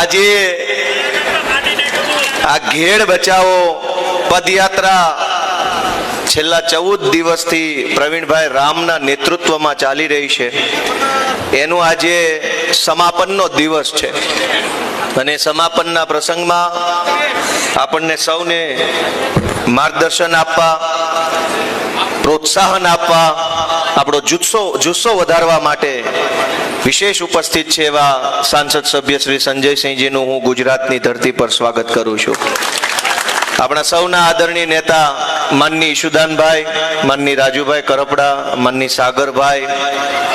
આજે આ ઘેડ બચાવો પદયાત્રા છેલ્લા 14 દિવસથી પ્રવીણભાઈ રામના નેતૃત્વમાં ચાલી રહી છે. એનું આજે સમાપનનો દિવસ છે અને સમાપનના પ્રસંગમાં આપણને સૌને માર્ગદર્શન આપવા, પ્રોત્સાહન આપવા, આપણો જુસ્સો વધારવા માટે વિશેષ ઉપસ્થિત છે એવા સાંસદ સભ્ય શ્રી સંજયસિંહજીનું હું ગુજરાતની ધરતી પર સ્વાગત કરું છું. આપણા સૌના આદરણીય નેતા માનની ઈશુદાનભાઈ, માનની રાજુભાઈ કરપડા, માનની સાગરભાઈ,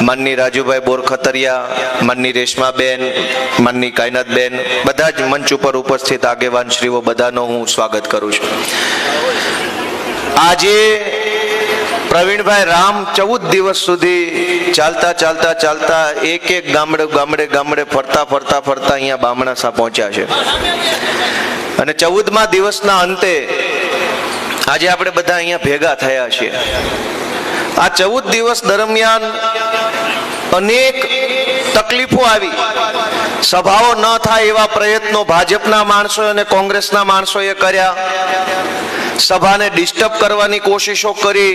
માનની રાજુભાઈ બોરખતરિયા, માનની રેશમાબેન, માનની કાયનાતબેન, બધા જ મંચ ઉપર ઉપસ્થિત આગેવાન શ્રીઓ બધાનો હું સ્વાગત કરું છું. આજે પ્રવીણભાઈ રામ 14 દિવસ સુધી ચાલતા એક ગામડે ફરતા અહીંયા બામણાસા પહોંચ્યા છે અને 14મા દિવસના અંતે આજે આપણે બધા અહીંયા ભેગા થયા છીએ. આ 14 દિવસ દરમિયાન અનેક તકલીફો આવી, સભાઓ ન થાય એવા પ્રયત્નો ભાજપના માણસો અને કોંગ્રેસના માણસોએ કર્યા, સભાને ડિસ્ટર્બ કરવાની કોશિશો કરી,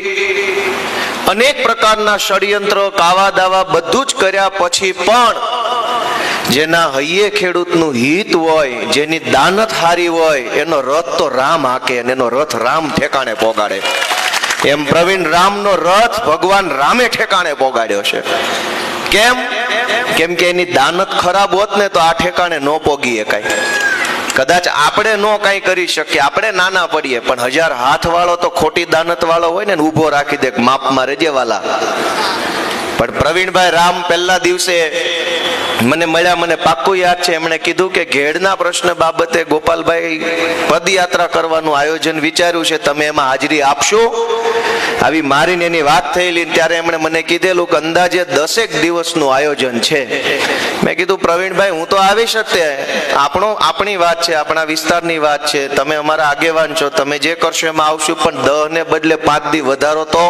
અનેક પ્રકારના ષડયંત્ર, કાવા દાવા બધું જ કર્યા પછી પણ જેના હૈયે ખેડૂતનું હિત હોય, જેની દાનત હારી હોય, એનો રથ તો રામ હાકે અને એનો રથ રામ ઠેકાણે પોગાડે. એમ પ્રવીણ રામનો રથ ભગવાન રામે ઠેકાણે પોગાડ્યો છે. કેમ કે એની દાનત ખરાબ હોત ને તો આ ઠેકાણે ન પોગી શકાય. કદાચ આપણે નો કઈ કરી શકીએ, આપણે નાના પડીએ, પણ 1000 હાથ વાળો તો ખોટી દાનત વાળો હોય ને ઉભો રાખી દે, માપમાં રેજે વાલા. પણ પ્રવીણભાઈ રામ પહેલા દિવસે મને મળ્યા, મને પાક્કું યાદ છે, એમણે કીધું કે ઘેડના પ્રશ્ન બાબતે ગોપાલભાઈ પદયાત્રા કરવાનું આયોજન વિચાર્યું છે, તમે એમાં હાજરી આપશો? આવી મારીને એની વાત થયેલી ત્યારે એમણે મને કીધેલું કે અંદાજે 10 દિવસનું આયોજન છે. મેં કીધું પ્રવીણભાઈ હું તો આવીશ જ, તે આપણી વાત છે, આપણા વિસ્તારની વાત છે, તમે અમારા આગેવાન છો, તમે જે કરશો એમાં આવશું, પણ 10 ને બદલે 5 દી વધારો તો.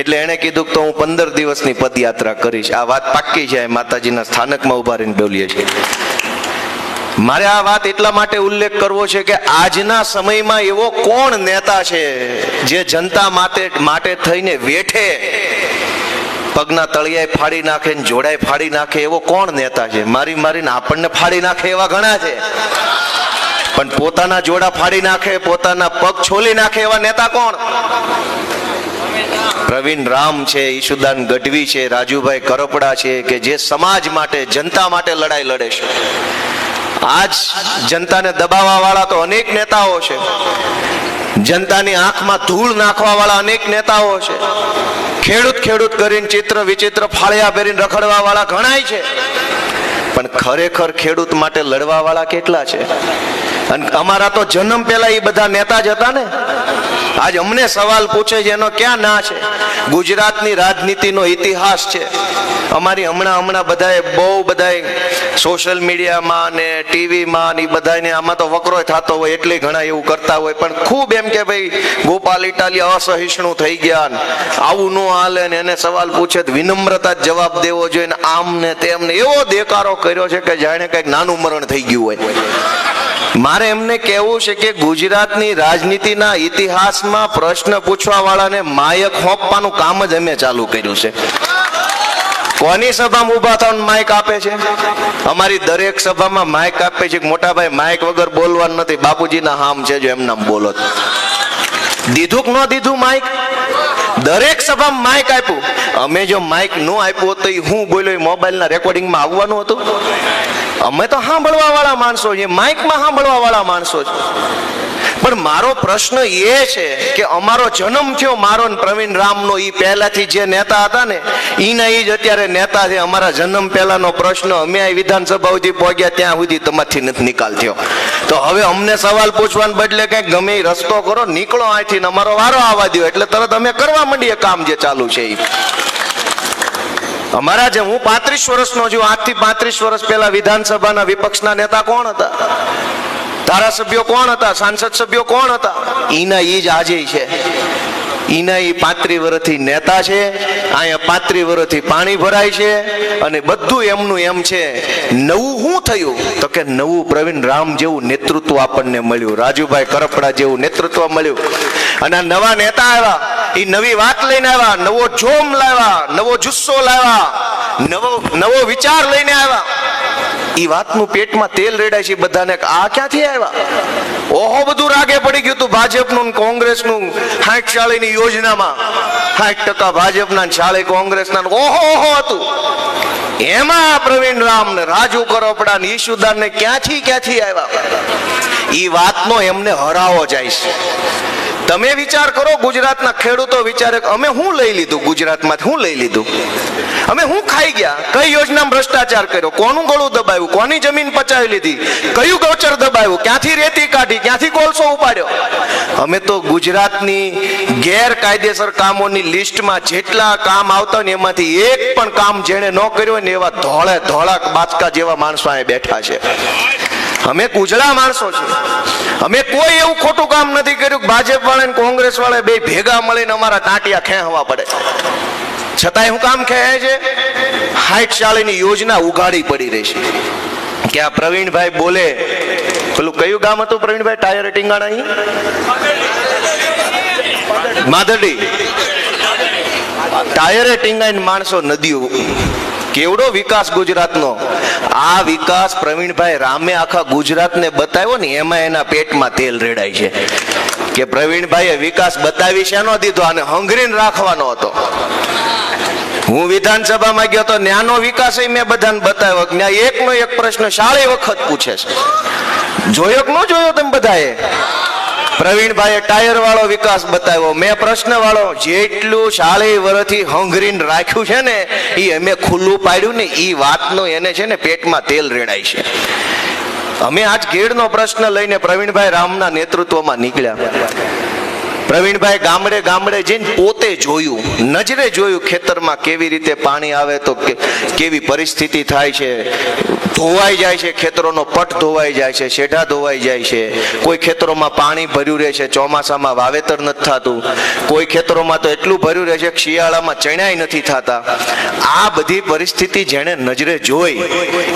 એટલે એને કીધું કે તો હું 15 દિવસની પદયાત્રા કરીશ. આ વાત પાક્કી છે, માતાજીના સ્થાનકમાં ઉભા રહીને બોલીએ છીએ. મારે આ વાત એટલા માટે ઉલ્લેખ કરવો છે કે આજના સમયમાં એવો કોણ નેતા છે જે જનતા માટે થઈને વેઠે, પગના તળિયાએ ફાડી નાખે ને જોડાય ફાડી નાખે, એવો કોણ નેતા છે? મારીને આપણને ફાડી નાખે એવા ઘણા છે, પણ પોતાના જોડા ફાડી નાખે, પોતાના પગ છોલી નાખે એવા નેતા કોણ? પ્રવીણ રામ છે, ઈશુદાન ગઢવી છે, રાજુભાઈ કરપડા છે, કે જે સમાજ માટે, જનતા માટે લડાઈ લડે છે. આજ જનતાને દબાવવા વાળા તો અનેક નેતાઓ છે, જનતાની આંખમાં ધૂળ નાખવા વાળા અનેક નેતાઓ છે, ખેડૂત કરીને ચિત્ર વિચિત્ર ફાળિયા પહેરીને રખડવા વાળા ઘણાય છે, પણ ખરેખર ખેડૂત માટે લડવા વાળા કેટલા છે? અને અમારા તો જન્મ પહેલા એ બધા નેતા જ હતા ને. આજ અમને સવાલ પૂછે છે એનો ક્યાં ના છે? ગુજરાતની રાજનીતિનો ઇતિહાસ છે. અમારી હમણાં બધાએ સોશિયલ મીડિયામાં ને ટીવીમાં ને બધાને આમાં તો વકરો થતો હોય એટલે ઘણા એવું કરતા હોય, પણ ખૂબ એમ કે ભાઈ ગોપાલ ઇટાલિયા અસહિષ્ણુ થઈ ગયા, આવું નો હાલે ને એને સવાલ પૂછે તો વિનમ્રતા જવાબ દેવો જોઈએ ને આમ ને તેમ ને એવો દેકારો કર્યો છે કે જાણે કઈક નાનું મરણ થઈ ગયું હોય. મારે એમને કહેવું છે કે ગુજરાતની રાજનીતિના ઇતિહાસમાં પ્રશ્ન પૂછવા વાળાને માયક હોપવાનું કામ જ અમે ચાલુ કર્યું છે. કોની સભામાં ઉભા થઈને માઇક આપે છે? અમારી દરેક સભામાં માઇક આપે છે. મોટા ભાઈ માઇક વગર બોલવાનું નથી, બાપુજીના હામ છે, જો એમના બોલો. દીધું કે ન દીધું માઇક? દરેક સભામાં માઇક આપ્યું. અમે જો માઇક ન આપ્યું તો હું બોલ્યો મોબાઈલના રેકોર્ડિંગમાં આવવાનું હતું? અમે તો સાંભળવા વાળા માણસો છીએ, માઇકમાં સાંભળવા વાળા માણસો છે. પણ મારો પ્રશ્ન એ છે કે અમારો જન્મ થયો, મારો પ્રવીણ રામનો, ઈ પહેલાથી જે નેતા હતા ને ઈના ઈ જ અત્યારે નેતા છે. અમારા જન્મ પહેલાનો પ્રશ્ન અમે આ વિધાનસભા સુધી પહોંચ્યા ત્યાં સુધી તમારથી નથી નિકાલ થયો. તો હવે અમને સવાલ પૂછવાને બદલે કઈક ગમે એ રસ્તો કરો, નીકળો અહીંથી, અમારો વારો આવવા દો એટલે તરત અમે કરવા માંડીએ કામ જે ચાલુ છે એ. અમારા જે હું 35 વર્ષનો છું, આજથી 35 વર્ષ પહેલા વિધાનસભાના વિપક્ષના નેતા કોણ હતા? ધારાસભ્યો કોણ હતા? સાંસદ સભ્યો કોણ હતા? ઈના ઈ જ આજે છે. એના એ 35 વર્ષથી નેતા છે, અહીંયા 35 વર્ષથી પાણી ભરાય છે અને બધું એમનું એમ છે. નવું શું થયું તો કે નવું પ્રવીણ રામ જેવું નેતૃત્વ આપણને મળ્યું, રાજુભાઈ કરપડા જેવું નેતૃત્વ મળ્યું. અને આ નવા નેતા આવ્યા, એ નવી વાત લઈને આવ્યા, નવો જોમ લાવ્યા, નવો જુસ્સો લાવ્યા, નવો વિચાર લઈને આવ્યા. એ વાતનું પેટમાં તેલ રેડાય છે બધાને. આ ક્યાંથી આવ્યા? ઓહો, બધું રાગે પડી ગયું હતું ભાજપનું કોંગ્રેસનું. 60 ની યોજનામાં 60% ભાજપના 40 કોંગ્રેસના. ઓહો ઓહો હતું. એમાં પ્રવીણ રામ ને રાજુ કરપડા ને ઈશુદાન ને ક્યાંથી આવ્યા? એ વાતનો એમને હરાવો જાય છે. તમે વિચાર કરો, ગુજરાતના ખેડૂતો વિચારે અમે શું લઈ લીધું, ગુજરાતમાં શું લઈ લીધું, અમે શું ખાઈ ગયા, કઈ યોજનામાં ભ્રષ્ટાચાર કર્યો, કોનું ગળું દબાવ્યું, કોની જમીન પચાવી લીધી, કયું ગૌચર દબાવ્યું, ક્યાંથી રેતી કાઢી, ક્યાંથી કોલસો ઉપાડ્યો. અમે તો ગુજરાતની ગેરકાયદેસર કામોની લિસ્ટમાં જેટલા કામ આવતા ને એમાંથી એક પણ કામ જેણે ન કર્યું હોય ને એવા ધોળા બાચકા જેવા માણસો અહીં બેઠા છે. અમે કુજળા માણસો છીએ. અમે કોઈ એવું ખોટું કામ નથી કર્યું. ભાજપ વાળા ને કોંગ્રેસ વાળા બે ભેગા મળીને અમારા ટાંટિયા ખેંચવા પડે, છતાંય હું કામ ખેંચે છે. 60 ની યોજના ઉઘાડી પડી રહી છે. કે આ પ્રવીણભાઈ બોલે, પેલું કયું ગામ હતું પ્રવીણભાઈ? ટાયર ટીંગાણા, માધડી. ટાયરે ટીંગાઈને માણસો નદીઓ. કેવડો વિકાસ ગુજરાતનો. આ વિકાસ પ્રવીણભાઈ રામે આખા ગુજરાતને બતાવ્યો ને એમાં એના પેટમાં તેલ રેડાય છે કે પ્રવીણભાઈએ વિકાસ બતાવી છે નો દીધો, અને હંગરીને રાખવાનો હતો. હું વિધાનસભામાં ગયો તો ન્યાનો વિકાસ મેં બધાને બતાવ્યો. ત્યાં એકનો એક પ્રશ્ન 40 વખત પૂછે છે. જોયો કે ન જોયો તમે બધાએ? પ્રવીણભાઈએ ટાયર વાળો વિકાસ બતાવ્યો, મેં પ્રશ્ન વાળો. જેટલું 40 વર્ષથી હંગરીને રાખ્યું છે ને એ અમે ખુલ્લું પાડ્યું ને, એ વાતનો એને છે ને પેટમાં તેલ રેડાય છે. અમે આજ ગેડનો પ્રશ્ન લઈને પ્રવીણભાઈ રામના નેતૃત્વમાં નીકળ્યા. પ્રવીણભાઈ ગામડે જઈને પોતે જોયું, નજરે જોયું ખેતરમાં કેવી રીતે પાણી આવે તો કેવી પરિસ્થિતિ થાય છે. ધોવાઈ જાય છે, ખેતરોનો પટ ધોવાઈ જાય છે, શેઢા ધોવાઈ જાય છે. કોઈ ખેતરોમાં પાણી ભર્યું રહે છે, ચોમાસામાં વાવેતર નથી થતું. કોઈ ખેતરોમાં તો એટલું ભર્યું રહે છે કે શિયાળામાં ચણાઈ નથી થતા. આ બધી પરિસ્થિતિ જેણે નજરે જોઈ,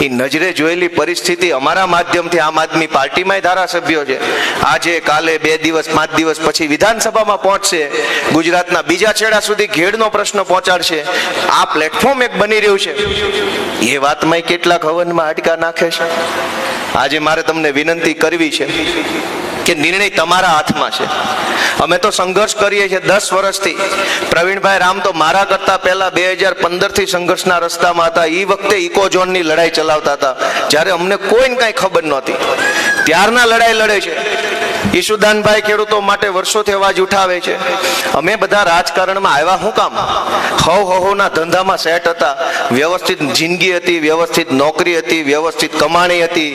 એ નજરે જોયેલી પરિસ્થિતિ અમારા માધ્યમથી આમ આદમી પાર્ટીમાં ધારાસભ્યો છે. આજે કાલે 2 દિવસ 5 દિવસ પછી વિધાનસભામાં પહોંચશે, ગુજરાતના બીજા છેડા સુધી ઘેડનો પ્રશ્ન પહોંચાડશે. આ પ્લેટફોર્મ એક બની રહ્યું છે. એ વાતમાં કેટલાક હવનમાં હાડકા નાખે છે. આજે મારે તમને વિનંતી કરવી છે કે નિર્ણય તમારા હાથમાં છે. અમે તો સંઘર્ષ કરીએ છીએ 10 વર્ષથી. પ્રવીણભાઈ રામ તો મારા કરતા પહેલા 2015 થી સંઘર્ષના રસ્તામાં હતા. એ વખતે ઇકોઝોનની લડાઈ ચલાવતા હતા, જ્યારે અમને કોઈને કાંઈ ખબર નહોતી. ત્યારના લડાઈ લડે છે. ઈશુદાનભાઈ ખેડૂતો માટે વર્ષોથી અવાજ ઉઠાવે છે. અમે બધા રાજકારણમાં આવ્યા શું કામ? હવના ધંધામાં સેટ હતા, વ્યવસ્થિત જિંદગી હતી, વ્યવસ્થિત નોકરી હતી, વ્યવસ્થિત કમાણી હતી,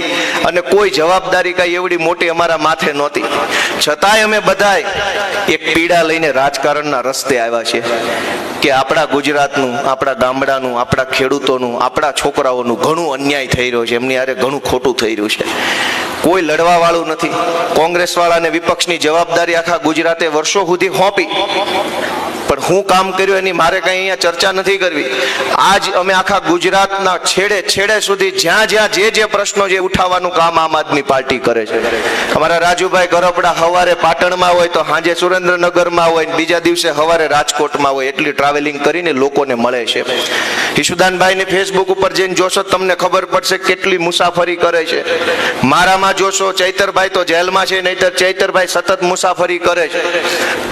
અને કોઈ જવાબદારી કાંઈ એવડી મોટી અમારા માથે નહોતી. છતાંય અમે બધાય એક પીડા લઈને રાજકારણના રસ્તે આવ્યા છીએ કે આપણા ગુજરાતનું, આપણા ગામડાનું, આપણા ખેડૂતોનું, આપણા છોકરાઓનું ઘણું અન્યાય થઈ રહ્યો છે. એમની હારે ઘણું ખોટું થઈ રહ્યું છે. કોઈ લડવા વાળું નથી. કોંગ્રેસ વાળાને વિપક્ષની જવાબદારી આખા ગુજરાતે વર્ષો સુધી સોંપી, પણ હું કામ કર્યું એની મારે કઈ અહીંયા ચર્ચા નથી કરવી. આજ અમે આખા ગુજરાતના છેડે સુધી જ્યાં જે પ્રશ્નો જે ઉઠાવવાનું કામ આમ આદમી પાર્ટી કરે છે. અમારા રાજુભાઈ કરપડા સવારે પાટણમાં હોય તો સાંજે સુરેન્દ્રનગરમાં હોય, બીજા દિવસે સવારે રાજકોટમાં હોય. એટલી ટ્રાવેલિંગ કરીને લોકોને મળે છે. ઈશુદાનભાઈને ફેસબુક ઉપર જઈને જોશો તમને ખબર પડશે કેટલી મુસાફરી કરે છે. મારામાં જોશો ચૈતરભાઈ તો જેલમાં છે, નહીતર ચૈતરભાઈ સતત મુસાફરી કરે છે.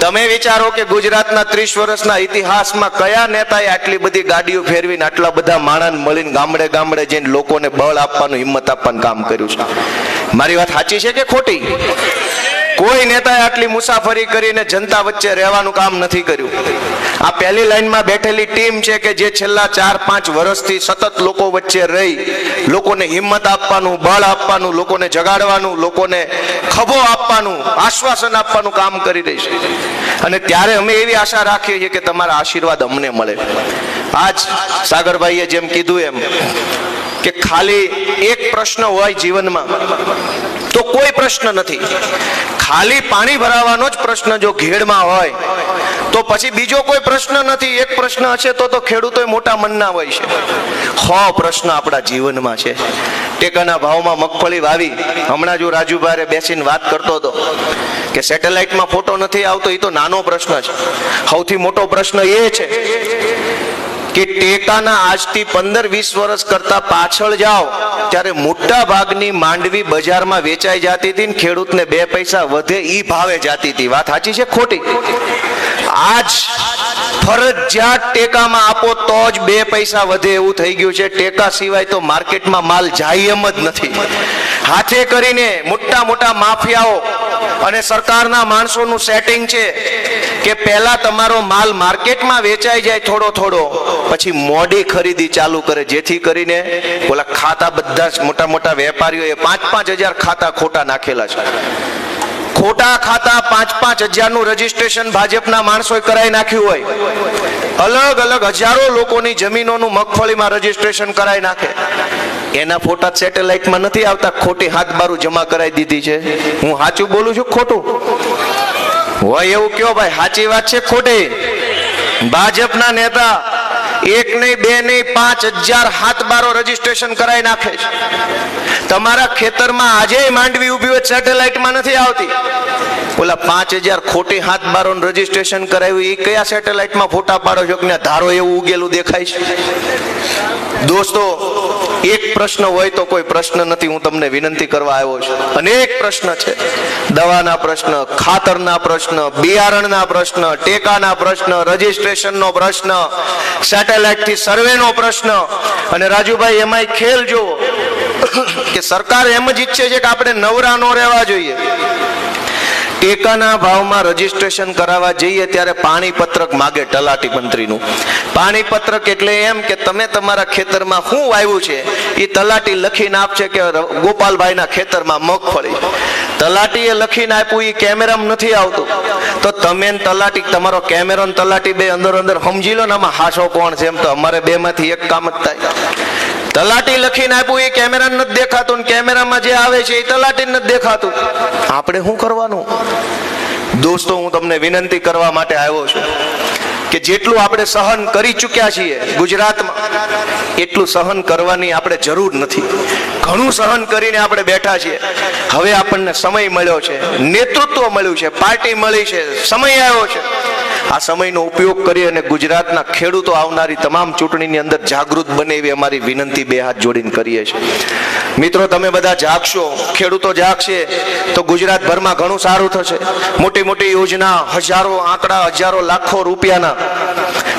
તમે વિચારો કે ગુજરાતના 30 વર્ષના ઇતિહાસમાં કયા નેતાએ આટલી બધી ગાડીઓ ફેરવીને આટલા બધા માણસને મળીને ગામડે જઈને લોકોને બળ આપવાનું, હિંમત આપવાનું કામ કર્યું છે? મારી વાત સાચી છે કે ખોટી? કોઈ નેતાએ આટલી મુસાફરી કરીને જનતા વચ્ચે રહેવાનું કામ નથી કર્યું. આ પહેલી લાઈનમાં બેઠેલી ટીમ છે કે જે છેલ્લા 4-5 વર્ષથી સતત લોકો વચ્ચે રહી લોકોને હિંમત આપવાનું, બળ આપવાનું, લોકોને જગાડવાનું, લોકોને ખભો આપવાનું, આશ્વાસન આપવાનું કામ કરી રહી છે. અને ત્યારે અમે એવી આશા રાખીએ છીએ કે તમારા આશીર્વાદ અમને મળે. આજ સાગરભાઈએ જેમ કીધું એમ કે ખાલી એક પ્રશ્ન હોય જીવનમાં તો કોઈ પ્રશ્ન નથી. ખાલી પાણી ભરાવાનો જ પ્રશ્ન જો ઘેડમાં હોય તો પછી બીજો કોઈ પ્રશ્ન નથી. એક પ્રશ્ન હશે તો ખેડૂતો મોટા મનના હોય છે. 100 પ્રશ્ન આપણા જીવનમાં છે. ટેકાના ભાવમાં મગફળી વાવી, હમણાં જો રાજુભાઈ બેસીને વાત કરતો હતો કે સેટેલાઇટમાં ફોટો નથી આવતો, એ તો નાનો પ્રશ્ન છે. સૌથી મોટો પ્રશ્ન એ છે કે ટેકાના આજથી 15-20 વર્ષ કરતા પાછળ જાઓ ત્યારે મોટા ભાગની માંડવી બજારમાં વેચાઈ જતી હતી ને ખેડૂતને 2 પૈસા વધે ઈ ભાવે જતી હતી. વાત સાચી છે ખોટી? આજ ફરજિયાત ટેકામાં આપો તો જ 2 પૈસા વધે એવું થઈ ગયું છે. ટેકા સિવાય તો માર્કેટમાં માલ જાય એમ જ નથી. હાથે કરીને મોટા મોટા માફિયાઓ અને સરકારના માણસોનું સેટિંગ છે કે પહેલા તમારો માલ માર્કેટમાં વેચાઈ જાય થોડો થોડો, પછી મોડી ખરીદી ચાલુ કરે, જેથી કરીને ઓલા ખાતા બધા જ મોટા મોટા વેપારીઓએ 5-5 હજાર ખાતા ખોટા નાખેલા છે. ખોટા ખાતા 5-5 હજારનું રજીસ્ટ્રેશન ભાજપના માણસોએ કરાવી નાખ્યું હોય. અલગ અલગ હજારો લોકોની જમીનોનું મગફળીમાં રજીસ્ટ્રેશન કરાવી નાખે. એના ફોટા સેટેલાઇટમાં નથી આવતા. ખોટી હાથબારું જમા કરાવી દીધી છે. હું સાચું બોલું છું ખોટું હોય એવું કયો ભાઈ? સાચી વાત છે ખોટી? ભાજપના નેતા 1 નહીં 2 નહીં 5000 હાથબારો રજીસ્ટ્રેશન કરાવી નાખે છે. તમારા ખેતરમાં આજે માંડવી ઉભી હોય સેટેલાઇટમાં નથી આવતી. ઓલા 5000 ખોટી હાથબારોનું રજીસ્ટ્રેશન કરાવ્યું એ કયા સેટેલાઇટમાં ફોટા પાડો છો કે ધારો એવું ઉગેલું દેખાય છે? દોસ્તો, એક પ્રશ્ન હોય તો કોઈ પ્રશ્ન નથી. હું તમને વિનંતી કરવા આવ્યો છું. અનેક પ્રશ્ન છે. દવાના પ્રશ્ન, ખાતરના પ્રશ્ન, બિયારણના પ્રશ્ન, ટેકાના પ્રશ્ન, રજીસ્ટ્રેશનનો પ્રશ્ન, સેટેલાઇટથી સર્વેનો પ્રશ્ન. અને રાજુભાઈ એમાંય ખેલ જો કે સરકાર એમ જ ઈચ્છે છે કે આપણે નવરા ન રહેવા જોઈએ. ટેકાના ભાવમાં રજીસ્ટ્રેશન કરાવવા જઈએ ત્યારે પાણી પત્રક માગે તલાટી મંત્રીનું. પાણી પત્રક એટલે એમ કે તમે તમારા ખેતરમાં શું વાવ્યું છે એ તલાટી લખીને આપશે કે ગોપાલભાઈના ખેતરમાં મગફળી. તલાટીએ લખીને આપ્યું એ કેમેરામાં નથી આવતું તો તમે તલાટી, તમારો કેમેરો ને તલાટી બે અંદર સમજી લો ને આમાં હાસો કોણ છે. એમ તો અમારે 2 માંથી એક કામ જ થાય. તલાટી લખીને આપ્યું એ કેમેરા નથી દેખાતું, કેમેરામાં જે આવે છે એ તલાટી નથી દેખાતું. આપણે શું કરવાનું? દોસ્તો, હું તમને વિનંતી કરવા માટે આવ્યો છું કે જેટલું આપણે સહન કરી ચૂક્યા છીએ ગુજરાતમાં, એટલું સહન કરવાની આપણે જરૂર નથી. ઘણું સહન કરીને આપણે બેઠા છીએ. હવે આપણને સમય મળ્યો છે, નેતૃત્વ મળ્યું છે, પાર્ટી મળી છે, સમય આવ્યો છે. આ સમયનો ઉપયોગ કરી અને ગુજરાતના ખેડૂતો આવનારી તમામ ચૂંટણીની અંદર જાગૃત બને એવી અમારી વિનંતી 2 હાથ જોડીને કરીએ છીએ. મિત્રો, તમે બધા જાગશો, ખેડૂતો જાગશે તો ગુજરાતભરમાં ઘણું સારું થશે. મોટી મોટી યોજના, હજારો આંકડા, હજારો લાખો રૂપિયાના,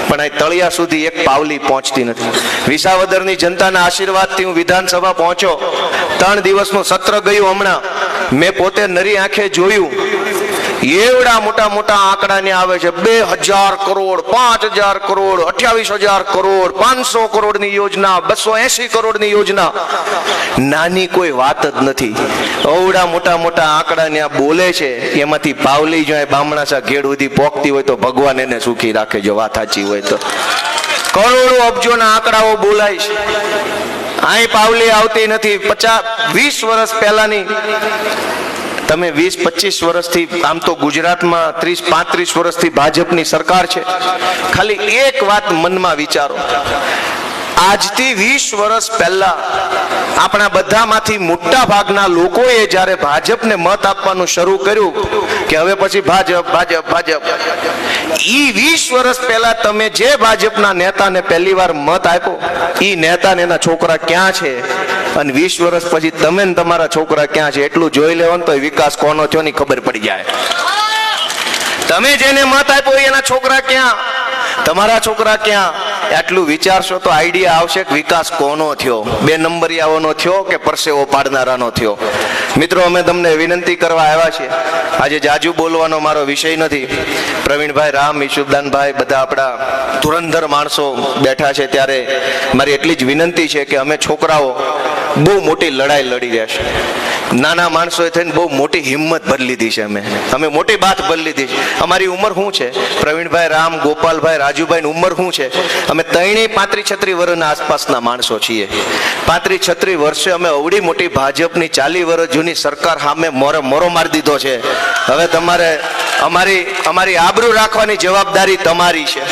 પણ આ તળિયા સુધી એક પાવલી પહોંચતી નથી. વિસાવદરની જનતાના આશીર્વાદથી હું વિધાનસભા પહોંચ્યો. 3 દિવસનું સત્ર ગયું હમણાં. મેં પોતે નરી આંખે જોયું. એવડા મોટા મોટા આંકડા ને આવે છે. 2000 કરોડ, 5000 કરોડ, 28000 કરોડ, 500 કરોડની યોજના, 280 કરોડની યોજના. નાની કોઈ વાત જ નથી. એવડા મોટા મોટા આંકડા ને આ બોલે છે. એમાંથી પાવલી જો બામણાસા ઘેડ સુધી પોકતી હોય તો ભગવાન એને સુખી રાખે. જો વાત સાચી હોય તો કરોડો અબજોના આંકડાઓ બોલાય છે. અહીં પાવલી આવતી નથી. 20 વર્ષ પહેલાની, તમે 20-25 વર્ષથી, આમ તો ગુજરાતમાં 30-35 વર્ષથી ભાજપની સરકાર છે. ખાલી એક વાત મનમાં વિચારો. આજથી 20 વર્ષ પહેલા આપણા બધામાંથી મોટા ભાગના લોકોએ જ્યારે ભાજપને મત આપવાનું શરૂ કર્યું કે હવે પછી ભાજપ ભાજપ ભાજપ, ઈ 20 વર્ષ પહેલા તમે જે ભાજપના નેતાને પહેલી વાર મત આપ્યો, ઈ નેતાને એના છોકરા ક્યાં છે, અને 20 વર્ષ પછી તમે ને તમારા છોકરા ક્યાં છે, એટલું જોઈ લેવાનું તો વિકાસ કોનો થયો ની ખબર પડી જાય. તમે જેને મત આપ્યો એના છોકરા ક્યાં, તમારા છોકરા ક્યાં, આટલું વિચારશો તો આઈડિયા આવશે કે વિકાસ કોનો થયો, 2 નંબરિયાઓનો થયો કે પરસેવો પાડનારાનો થયો. મિત્રો, અમે તમને વિનંતી કરવા આવ્યા છીએ. આજે જાજુ બોલવાનો મારો વિષય નથી. પ્રવીણભાઈ, રામ, ઈશુદાનભાઈ, બધા આપણા ધુરંધર માણસો બેઠા છે, ત્યારે મારી એટલી જ વિનંતી છે કે અમે છોકરાઓ બહુ મોટી લડાઈ લડી રહ્યા છે. નાના માણસોએ થઈને બહુ મોટી હિંમત ભરી લીધી છે. અમે મોટી બાત ભરી લીધી છે. અમારી ઉંમર શું છે? પ્રવીણભાઈ, રામ, ગોપાલભાઈ, રાજુભાઈ ની ઉંમર શું છે? અમે 35-36 વર્ષના આસપાસના માણસો છીએ. 35-36 વર્ષે અમે અવડી મોટી ભાજપની 40 વર્ષ જૂની સરકાર સામે મોરો મારી દીધો છે. હવે તમારે અમારી આબરૂ રાખવાની જવાબદારી તમારી છે.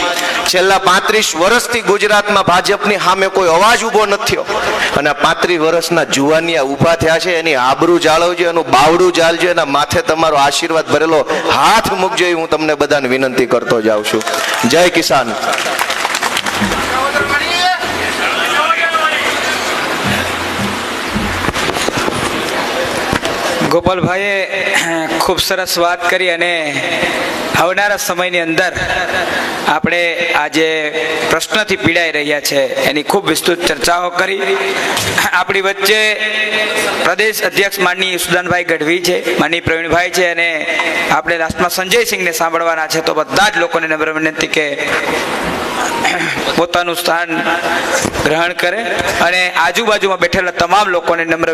છેલ્લા 35 વર્ષથી ગુજરાતમાં ભાજપની સામે કોઈ અવાજ ઊભો નથી થયો અને 35 વર્ષના જુવાનિયા ઊભા થયા છે. એની આબરૂ જાળવજો, એનું બાવડું જાળજો, એના માથે તમારો આશીર્વાદ ભરેલો હાથ મૂકજો. હું તમને બધાને વિનંતી કરતો જાઉં છું. જય કિસાન. ગોપાલભાઈએ ખૂબ સરસ વાત કરી અને આવનારા સમયની અંદર આપણે આજે પ્રશ્નથી પીડાઈ રહ્યા છે એની ખૂબ વિસ્તૃત ચર્ચાઓ કરી. આપણી વચ્ચે પ્રદેશ અધ્યક્ષ માનની સુદાનભાઈ ગઢવી છે, માનની પ્રવીણભાઈ છે અને આપણે લાસ્ટમાં સંજયસિંહને સાંભળવાના છે. તો બધા જ લોકોને નમ્ર વિનંતી કે પોતાનું સ્થાન ગ્રહણ કરે અને આજુબાજુમાં બેઠેલા તમામ લોકોને નમ્ર